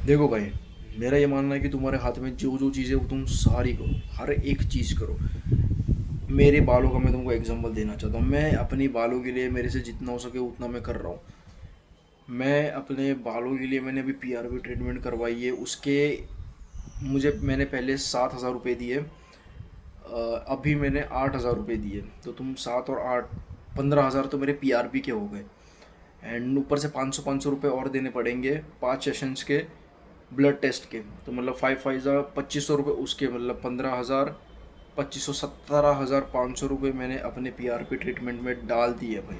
देखो भाई, मेरा ये मानना है कि तुम्हारे हाथ में जो जो चीज़ें वो तुम सारी करो, हर एक चीज़ करो। मेरे बालों का मैं तुमको एग्जांपल देना चाहता हूँ। मैं अपनी बालों के लिए मेरे से जितना हो सके उतना मैं कर रहा हूँ। मैं अपने बालों के लिए मैंने अभी पीआरपी ट्रीटमेंट करवाई है। उसके मैंने पहले 7,000 रुपये दिए। अभी मैंने 8,000 रुपये दिए। तो तुम 7 और 8, 15,000 तो मेरे पीआरपी के हो गए। एंड ऊपर से 500 500 रुपये और देने पड़ेंगे 5 सेशंस के ब्लड टेस्ट के। तो मतलब 5 5 2500 रुपये उसके, मतलब 15,000, 2500, 17,500 रुपये मैंने अपने पीआरपी ट्रीटमेंट में डाल दिए भाई।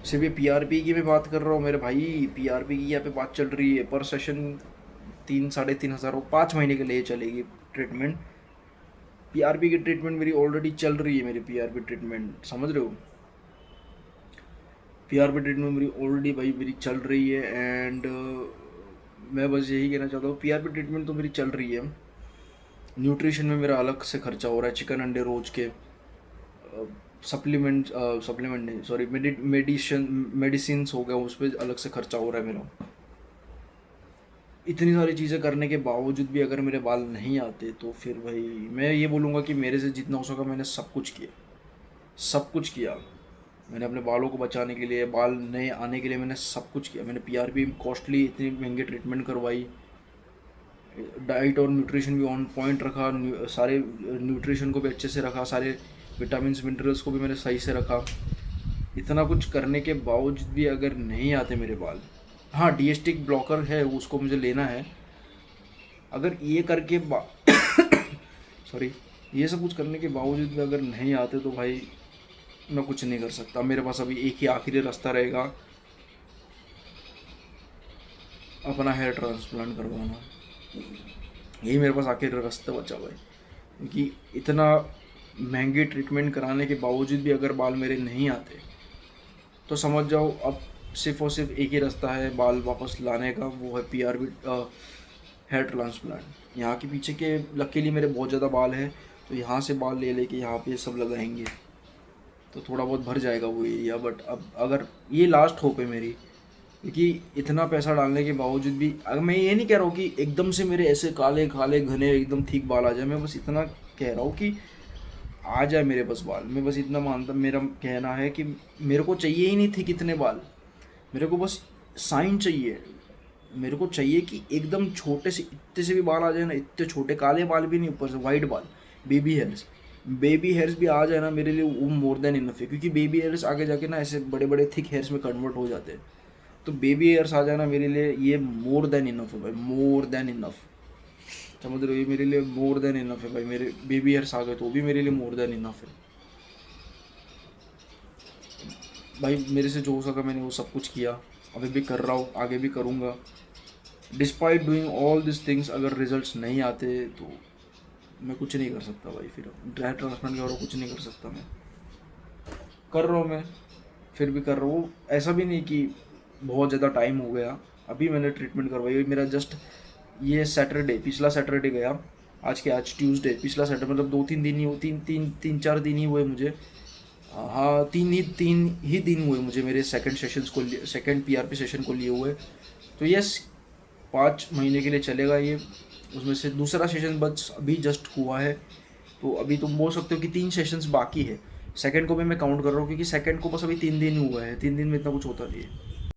सिर्फ ये पीआरपी की मैं बात कर रहा हूँ मेरे भाई। पीआरपी की यहाँ पे बात चल रही है, पर सेशन 3 साढ़े 3 हज़ार, 5 महीने के लिए चलेगी ट्रीटमेंट। पीआरपी की ट्रीटमेंट मेरी ऑलरेडी चल रही है। मेरी पीआरपी ट्रीटमेंट समझ रहे हो? पीआरपी ट्रीटमेंट मेरी ऑलरेडी भाई मेरी चल रही है। एंड मैं बस यही कहना चाहता हूँ, पीआरपी ट्रीटमेंट तो मेरी चल रही है। न्यूट्रिशन में मेरा अलग से खर्चा हो रहा है, चिकन अंडे रोज के। सप्लीमेंट नहीं, सॉरी, मेडिसिन हो गया, उस पर अलग से खर्चा हो रहा है मेरा। इतनी सारी चीज़ें करने के बावजूद भी अगर मेरे बाल नहीं आते तो फिर भाई मैं ये बोलूँगा कि मेरे से जितना हो सका मैंने सब कुछ किया। सब कुछ किया मैंने अपने बालों को बचाने के लिए, बाल नए आने के लिए। मैंने सब कुछ किया। मैंने पीआरपी कॉस्टली इतनी महंगी ट्रीटमेंट करवाई। डाइट और न्यूट्रिशन भी ऑन पॉइंट रखा, सारे न्यूट्रिशन को भी अच्छे से रखा, सारे विटामिन मिनरल्स को भी मैंने सही से रखा। इतना कुछ करने के बावजूद भी अगर नहीं आते मेरे बाल, हाँ डीएसटिक ब्लॉकर है उसको मुझे लेना है। अगर ये करके सॉरी, ये सब कुछ करने के बावजूद भी अगर नहीं आते तो भाई मैं कुछ नहीं कर सकता। मेरे पास अभी एक ही आखिरी रास्ता रहेगा, अपना हेयर ट्रांसप्लांट करवाना। यही मेरे पास आखिरी रास्ता बचा हुआ है। क्योंकि इतना महंगी ट्रीटमेंट कराने के बावजूद भी अगर बाल मेरे नहीं आते तो समझ जाओ अब सिर्फ और सिर्फ एक ही रास्ता है बाल वापस लाने का, वो है पीआरबी हेयर ट्रांसप्लांट। यहाँ के पीछे के लकीली मेरे बहुत ज़्यादा बाल हैं, तो यहाँ से बाल ले लेके यहाँ पे सब लगाएंगे तो थोड़ा बहुत भर जाएगा वो एरिया। बट अब अगर ये लास्ट होप है मेरी, क्योंकि इतना पैसा डालने के बावजूद भी, अगर मैं ये नहीं कह रहा हूँ कि एकदम से मेरे ऐसे काले काले घने एकदम ठीक बाल आ जाए, मैं बस इतना कह रहा हूँ कि आ जाए मेरे बस बाल। मैं बस इतना मानता, मेरा कहना है कि मेरे को चाहिए ही नहीं थी कितने बाल, मेरे को बस साइन चाहिए। मेरे को चाहिए कि एकदम छोटे से इतने से भी बाल आ जाए ना, इतने छोटे काले बाल भी नहीं, ऊपर से वाइट बाल, बेबी हेयर्स। बेबी हेयर्स भी आ जाए ना मेरे लिए, वो मोर देन इनफ है। क्योंकि बेबी हेयर्स आगे जाके ना ऐसे बड़े बड़े थिक हेयर्स में कन्वर्ट हो जाते हैं। तो बेबी हेयर्स आ जाना मेरे लिए ये मोर देन इनफ है भाई, मोर देन इनफ। समझ रहे हो? ये मेरे लिए मोर देन इनफ है भाई। मेरे बेबी हेयर्स आ गए तो भी मेरे लिए मोर देन इनफ है भाई। मेरे से जो हो सका मैंने वो सब कुछ किया, अभी भी कर रहा हूँ, आगे भी करूँगा। Despite doing all this things, अगर रिजल्ट्स नहीं आते तो मैं कुछ नहीं कर सकता भाई। फिर ड्राई ट्रांसप्लांट के और कुछ नहीं कर सकता। मैं कर रहा हूँ, मैं फिर भी कर रहा हूँ। ऐसा भी नहीं कि बहुत ज़्यादा टाइम हो गया। अभी मैंने ट्रीटमेंट करवाई, मेरा जस्ट ये सैटरडे, पिछला सैटरडे गया। आज ट्यूसडे, पिछला सैटरडे, मतलब 2 3 दिन ही, 3 4 दिन ही हुए मुझे। हाँ, 3 ही दिन हुए मुझे मेरे सेकंड सेशंस को, सेकंड पीआरपी सेशन को लिए हुए। तो यस, 5 महीने के लिए चलेगा ये। उसमें से दूसरा सेशन बस अभी जस्ट हुआ है। तो अभी तुम बोल सकते हो कि 3 सेशंस बाकी है। सेकंड को भी मैं काउंट कर रहा हूँ, क्योंकि सेकंड को बस अभी 3 दिन ही हुआ है। 3 दिन में इतना कुछ होता नहीं है।